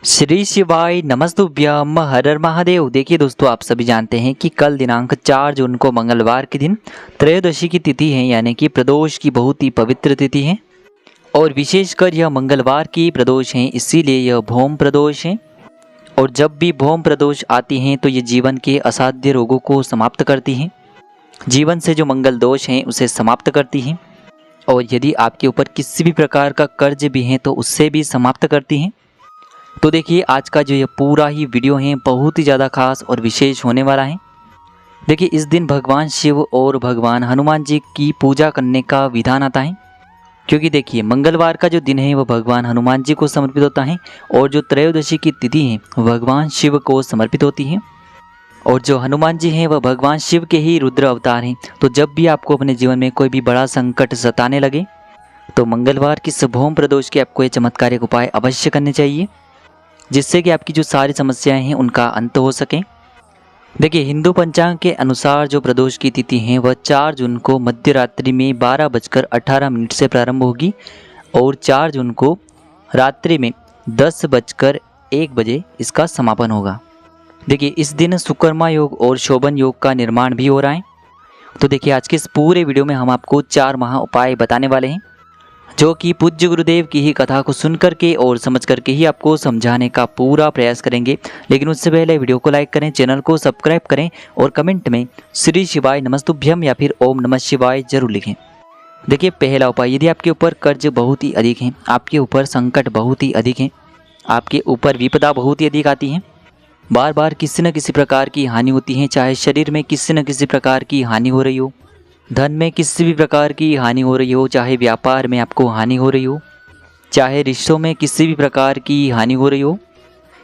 श्री शिवाय नमस्तुभ्यम हर हर महादेव। देखिए दोस्तों, आप सभी जानते हैं कि कल दिनांक 4 जून को मंगलवार के दिन त्रयोदशी की तिथि है, यानी कि प्रदोष की बहुत ही पवित्र तिथि है। और विशेषकर यह मंगलवार की प्रदोष है, इसीलिए यह भौम प्रदोष है। और जब भी भौम प्रदोष आती हैं तो ये जीवन के असाध्य रोगों को समाप्त करती हैं, जीवन से जो मंगल दोष हैं उसे समाप्त करती हैं। और यदि आपके ऊपर किसी भी प्रकार का कर्ज भी है तो उससे भी समाप्त करती हैं। तो देखिए, आज का जो ये पूरा ही वीडियो है बहुत ही ज़्यादा खास और विशेष होने वाला है। देखिए, इस दिन भगवान शिव और भगवान हनुमान जी की पूजा करने का विधान आता है, क्योंकि देखिए मंगलवार का जो दिन है वह भगवान हनुमान जी को समर्पित होता है और जो त्रयोदशी की तिथि है वह भगवान शिव को समर्पित होती है। और जो हनुमान जी हैं वह भगवान शिव के ही रुद्र अवतार हैं। तो जब भी आपको अपने जीवन में कोई भी बड़ा संकट सताने लगे तो मंगलवार की भौम प्रदोष के आपको ये चमत्कारिक उपाय अवश्य करने चाहिए, जिससे कि आपकी जो सारी समस्याएं हैं उनका अंत हो सके। देखिए, हिंदू पंचांग के अनुसार जो प्रदोष की तिथि है वह 4 जून को मध्य रात्रि में 12:18 से प्रारंभ होगी और 4 जून को रात्रि में 10:01 बजे इसका समापन होगा। देखिए, इस दिन सुकर्मा योग और शोभन योग का निर्माण भी हो रहा है। तो देखिए, आज के इस पूरे वीडियो में हम आपको 4 महा उपाय बताने वाले हैं, जो कि पूज्य गुरुदेव की ही कथा को सुन करके और समझ करके ही आपको समझाने का पूरा प्रयास करेंगे। लेकिन उससे पहले वीडियो को लाइक करें, चैनल को सब्सक्राइब करें और कमेंट में श्री शिवाय नमस्तुभ्यम या फिर ओम नमः शिवाय जरूर लिखें। देखिए, पहला उपाय, यदि आपके ऊपर कर्ज बहुत ही अधिक है, आपके ऊपर संकट बहुत ही अधिक है, आपके ऊपर विपदा बहुत ही अधिक आती है, बार बार किसी न किसी प्रकार की हानि होती है, चाहे शरीर में किसी न किसी प्रकार की हानि हो रही हो, धन में किसी भी प्रकार की हानि हो रही हो, चाहे व्यापार में आपको हानि हो रही हो, चाहे रिश्तों में किसी भी प्रकार की हानि हो रही हो,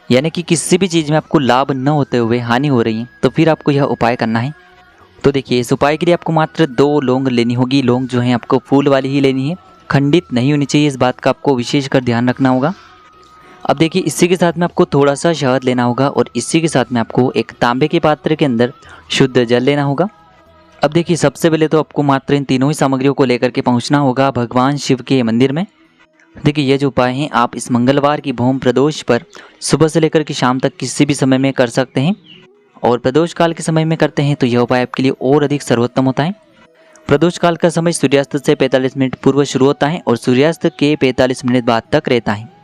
यानी कि किसी भी चीज़ में आपको लाभ न होते हुए हानि हो रही है, तो फिर आपको यह उपाय करना है। तो देखिए, इस उपाय के लिए आपको मात्र 2 लौंग लेनी होगी। लौंग जो है आपको फूल वाली ही लेनी है, खंडित नहीं होनी चाहिए, इस बात का आपको विशेष कर ध्यान रखना होगा। अब देखिए, इसी के साथ में आपको थोड़ा सा शहद लेना होगा और इसी के साथ में आपको एक तांबे के पात्र के अंदर शुद्ध जल लेना होगा। अब देखिए, सबसे पहले तो आपको मात्र इन तीनों ही सामग्रियों को लेकर के पहुंचना होगा भगवान शिव के मंदिर में। देखिए, ये जो उपाय हैं आप इस मंगलवार की भौम प्रदोष पर सुबह से लेकर के शाम तक किसी भी समय में कर सकते हैं, और प्रदोष काल के समय में करते हैं तो यह उपाय आपके लिए और अधिक सर्वोत्तम होता है। प्रदोष काल का समय सूर्यास्त से 45 मिनट पूर्व शुरू होता है और सूर्यास्त के 45 मिनट बाद तक रहता है।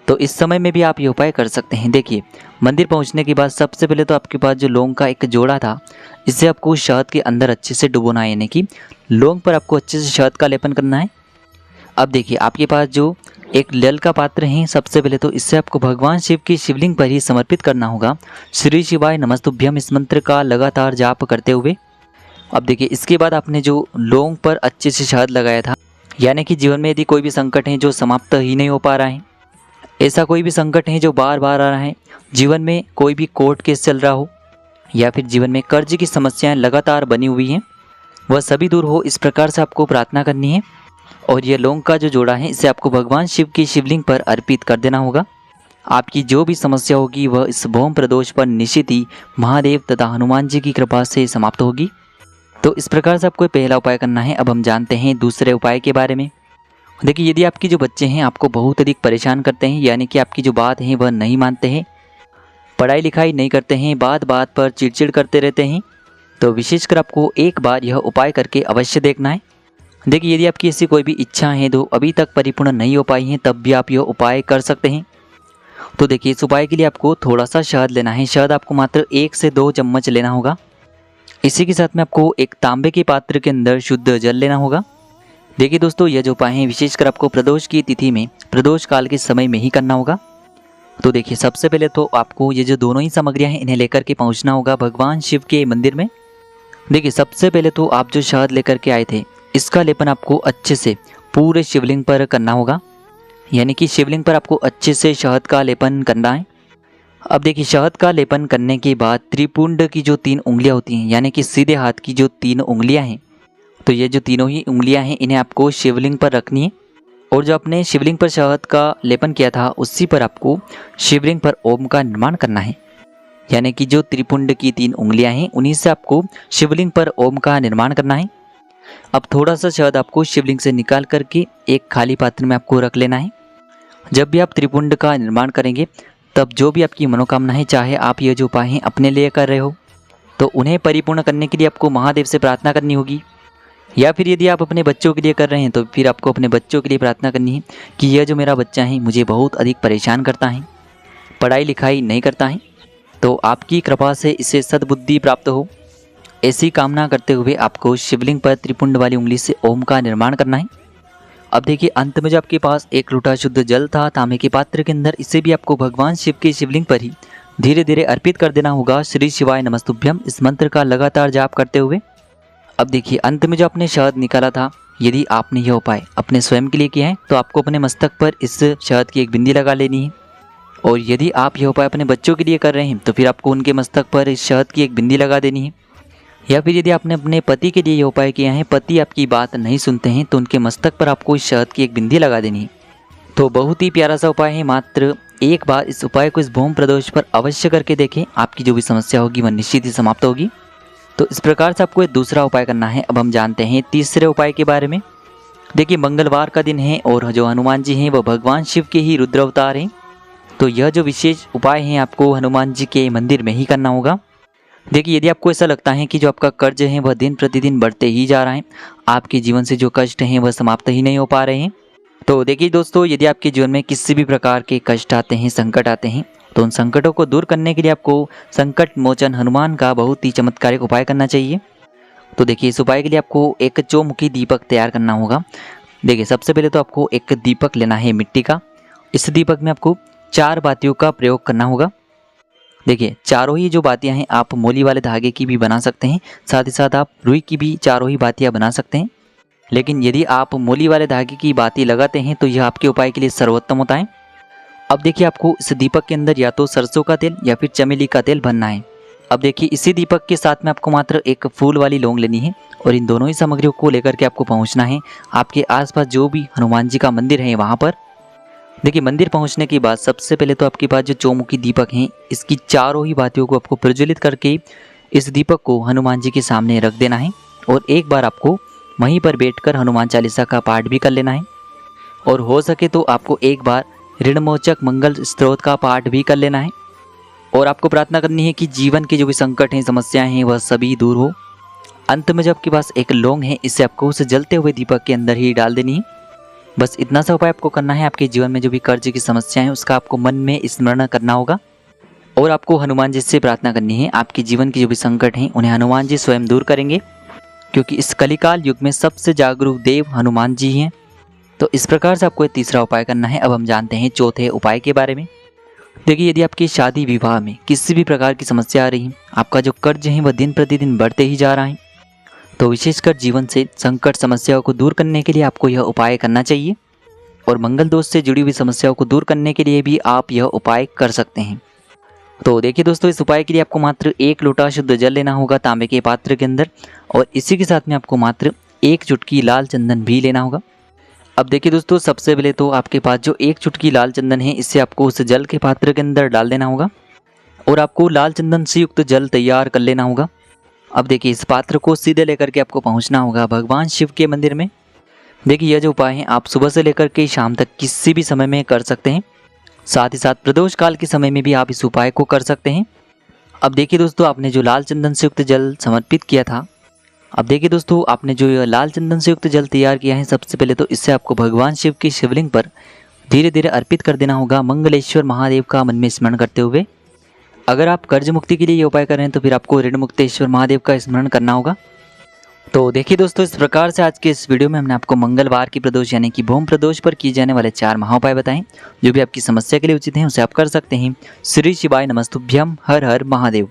तो इस समय में भी आप ये उपाय कर सकते हैं। देखिए, मंदिर पहुंचने के बाद सबसे पहले तो आपके पास जो लौंग का एक जोड़ा था, इसे आपको शहद के अंदर अच्छे से डुबोना है, यानी कि लौंग पर आपको अच्छे से शहद का लेपन करना है। अब देखिए, आपके पास जो एक जल का पात्र है, सबसे पहले तो इससे आपको भगवान शिव की शिवलिंग पर ही समर्पित करना होगा, श्री शिवाय नमस्तुभ्यम इस मंत्र का लगातार जाप करते हुए। अब देखिए, इसके बाद आपने जो लौंग पर अच्छे से शहद लगाया था, यानी कि जीवन में यदि कोई भी संकट है जो समाप्त ही नहीं हो पा रहा है, ऐसा कोई भी संकट है जो बार बार आ रहा है, जीवन में कोई भी कोर्ट केस चल रहा हो या फिर जीवन में कर्ज की समस्याएं लगातार बनी हुई हैं, वह सभी दूर हो, इस प्रकार से आपको प्रार्थना करनी है। और यह लौंग का जो जोड़ा है इसे आपको भगवान शिव की शिवलिंग पर अर्पित कर देना होगा। आपकी जो भी समस्या होगी वह इस भौम प्रदोष पर निश्चित ही महादेव तथा हनुमान जी की कृपा से समाप्त होगी। तो इस प्रकार से आपको पहला उपाय करना है। अब हम जानते हैं दूसरे उपाय के बारे में। देखिए, यदि आपके जो बच्चे हैं आपको बहुत अधिक परेशान करते हैं, यानी कि आपकी जो बात है वह नहीं मानते हैं, पढ़ाई लिखाई नहीं करते हैं, बात बात पर चिड़चिड़ करते रहते हैं, तो विशेषकर आपको एक बार यह उपाय करके अवश्य देखना है। देखिए, यदि आपकी ऐसी कोई भी इच्छा है जो अभी तक परिपूर्ण नहीं हो पाई है, तब भी आप यह उपाय कर सकते हैं। तो देखिए, इस उपाय के लिए आपको थोड़ा सा शहद लेना है। शहद आपको मात्र 1 से 2 चम्मच लेना होगा। इसी के साथ में आपको एक तांबे के पात्र के अंदर शुद्ध जल लेना होगा। देखिए दोस्तों, यह जो उपाय है विशेषकर आपको प्रदोष की तिथि में प्रदोष काल के समय में ही करना होगा। तो देखिए, सबसे पहले तो आपको ये जो दोनों ही सामग्रियां हैं इन्हें लेकर के पहुंचना होगा भगवान शिव के मंदिर में। देखिए, सबसे पहले तो आप जो शहद लेकर के आए थे, इसका लेपन आपको अच्छे से पूरे शिवलिंग पर करना होगा, यानी कि शिवलिंग पर आपको अच्छे से शहद का लेपन करना है। अब देखिए, शहद का लेपन करने के बाद त्रिपुंड की जो 3 उंगलियां होती हैं, यानी कि सीधे हाथ की जो 3 उंगलियां हैं, तो ये जो तीनों ही उंगलियां हैं इन्हें आपको शिवलिंग पर रखनी है। और जो आपने शिवलिंग पर शहद का लेपन किया था उसी पर आपको शिवलिंग पर ओम का निर्माण करना है, यानी कि जो त्रिपुंड की 3 उंगलियां हैं उन्हीं से आपको शिवलिंग पर ओम का निर्माण करना है। अब थोड़ा सा शहद आपको शिवलिंग से निकाल करके एक खाली पात्र में आपको रख लेना है। जब भी आप त्रिपुंड का निर्माण करेंगे तब जो भी आपकी मनोकामना है, चाहे आप ये जो उपाय हैं अपने लिए कर रहे हो, तो उन्हें परिपूर्ण करने के लिए आपको महादेव से प्रार्थना करनी होगी। या फिर यदि आप अपने बच्चों के लिए कर रहे हैं तो फिर आपको अपने बच्चों के लिए प्रार्थना करनी है कि यह जो मेरा बच्चा है मुझे बहुत अधिक परेशान करता है, पढ़ाई लिखाई नहीं करता है, तो आपकी कृपा से इसे सद्बुद्धि प्राप्त हो। ऐसी कामना करते हुए आपको शिवलिंग पर त्रिपुंड वाली उंगली से ओम का निर्माण करना है। अब देखिए, अंत में जो आपके पास एक लोटा शुद्ध जल था तांबे के पात्र के अंदर, इसे भी आपको भगवान शिव के शिवलिंग पर ही धीरे धीरे अर्पित कर देना होगा। श्री शिवाय नमस्तुभ्यम इस मंत्र का लगातार जाप करते हुए। अब देखिए, अंत में जो आपने शहद निकाला था, यदि आपने यह उपाय अपने स्वयं के लिए किया है तो आपको अपने मस्तक पर इस शहद की एक बिंदी लगा लेनी है। और यदि आप यह उपाय अपने बच्चों के लिए कर रहे हैं तो फिर आपको उनके मस्तक पर इस शहद की एक बिंदी लगा देनी है। या फिर यदि आपने अपने पति के लिए यह उपाय किया है, पति आपकी बात नहीं सुनते हैं, तो उनके मस्तक पर आपको इस शहद की एक बिंदी लगा देनी है। तो बहुत ही प्यारा सा उपाय है। मात्र एक बार इस उपाय को इस भूम प्रदोष पर अवश्य करके देखें, आपकी जो भी समस्या होगी वह निश्चित ही समाप्त होगी। तो इस प्रकार से आपको एक दूसरा उपाय करना है। अब हम जानते हैं तीसरे उपाय के बारे में। देखिए, मंगलवार का दिन है और जो हनुमान जी हैं वह भगवान शिव के ही रुद्र अवतार हैं। तो यह जो विशेष उपाय है आपको हनुमान जी के मंदिर में ही करना होगा। देखिए, यदि आपको ऐसा लगता है कि जो आपका कर्ज है वह दिन प्रतिदिन बढ़ते ही जा रहा है, आपके जीवन से जो कष्ट हैं वह समाप्त ही नहीं हो पा रहे हैं, तो देखिए दोस्तों, यदि आपके जीवन में किसी भी प्रकार के कष्ट आते हैं, संकट आते हैं, तो उन संकटों को दूर करने के लिए आपको संकट मोचन हनुमान का बहुत ही चमत्कारिक उपाय करना चाहिए। तो देखिए, इस उपाय के लिए आपको एक चौमुखी दीपक तैयार करना होगा। देखिए, सबसे पहले तो आपको एक दीपक लेना है मिट्टी का। इस दीपक में आपको 4 बातियों का प्रयोग करना होगा। देखिए, चारों ही जो बातियां हैं आप मोली वाले धागे की भी बना सकते हैं, साथ ही साथ आप रुई की भी चारों ही बातियां बना सकते हैं। लेकिन यदि आप मोली वाले धागे की बाती लगाते हैं तो यह आपके उपाय के लिए सर्वोत्तम होता है। अब देखिए, आपको इस दीपक के अंदर या तो सरसों का तेल या फिर चमेली का तेल भरना है। अब देखिए, इसी दीपक के साथ में आपको मात्र एक फूल वाली लौंग लेनी है और इन दोनों ही सामग्रियों को लेकर के आपको पहुंचना है आपके आसपास जो भी हनुमान जी का मंदिर है वहां पर। देखिए, मंदिर पहुंचने के बाद सबसे पहले तो आपके पास जो चौमुखी दीपक हैं, इसकी चारों ही बातियों को आपको प्रज्वलित करके इस दीपक को हनुमान जी के सामने रख देना है और एक बार आपको वहीं पर बैठकर हनुमान चालीसा का पाठ भी कर लेना है। और हो सके तो आपको एक बार ऋणमोचक मंगल स्त्रोत का पाठ भी कर लेना है। और आपको प्रार्थना करनी है कि जीवन के जो भी संकट हैं, समस्याएं हैं, वह सभी दूर हो। अंत में जो आपके पास एक लौंग है, इसे आपको उस जलते हुए दीपक के अंदर ही डाल देनी है। बस इतना सा उपाय आपको करना है। आपके जीवन में जो भी कर्ज की समस्या है उसका आपको मन में स्मरण करना होगा और आपको हनुमान जी से प्रार्थना करनी है। आपके जीवन के जो भी संकट हैं उन्हें हनुमान जी स्वयं दूर करेंगे, क्योंकि इस कलिकाल युग में सबसे जागरूक देव हनुमान जी हैं। तो इस प्रकार से आपको तीसरा उपाय करना है। अब हम जानते हैं चौथे उपाय के बारे में। देखिए, यदि आपकी शादी विवाह में किसी भी प्रकार की समस्या आ रही है, आपका जो कर्ज है वह दिन प्रतिदिन बढ़ते ही जा रहा है, तो विशेषकर जीवन से संकट समस्याओं को दूर करने के लिए आपको यह उपाय करना चाहिए। और मंगल दोष से जुड़ी हुई समस्याओं को दूर करने के लिए भी आप यह उपाय कर सकते हैं। तो देखिए दोस्तों, इस उपाय के लिए आपको मात्र 1 लोटा शुद्ध जल लेना होगा तांबे के पात्र के अंदर, और इसी के साथ में आपको मात्र 1 चुटकी लाल चंदन भी लेना होगा। अब देखिए दोस्तों, सबसे पहले तो आपके पास जो 1 चुटकी लाल चंदन है, इसे आपको उस जल के पात्र के अंदर डाल देना होगा और आपको लाल चंदन से युक्त जल तैयार कर लेना होगा। अब देखिए, इस पात्र को सीधे लेकर के आपको पहुंचना होगा भगवान शिव के मंदिर में। देखिए, यह जो उपाय है आप सुबह से लेकर के शाम तक किसी भी समय में कर सकते हैं। साथ ही साथ प्रदोष काल के समय में भी आप इस उपाय को कर सकते हैं। अब देखिए दोस्तों, आपने जो लाल चंदन से युक्त जल समर्पित किया था, अब देखिए दोस्तों, आपने जो ये लाल चंदन से युक्त जल तैयार किया है, सबसे पहले तो इससे आपको भगवान शिव की शिवलिंग पर धीरे धीरे अर्पित कर देना होगा, मंगलेश्वर महादेव का मन में स्मरण करते हुए। अगर आप कर्ज मुक्ति के लिए ये उपाय कर रहे हैं तो फिर आपको ऋण मुक्तेश्वर महादेव का स्मरण करना होगा। तो देखिए दोस्तों, इस प्रकार से आज के इस वीडियो में हमने आपको मंगलवार की प्रदोष यानी कि भूम प्रदोष पर किए जाने वाले 4 महाउपाय बताएं, जो भी आपकी समस्या के लिए उचित हैं उसे आप कर सकते हैं। श्री शिवाय नमस्तुभ्यम। हर हर महादेव।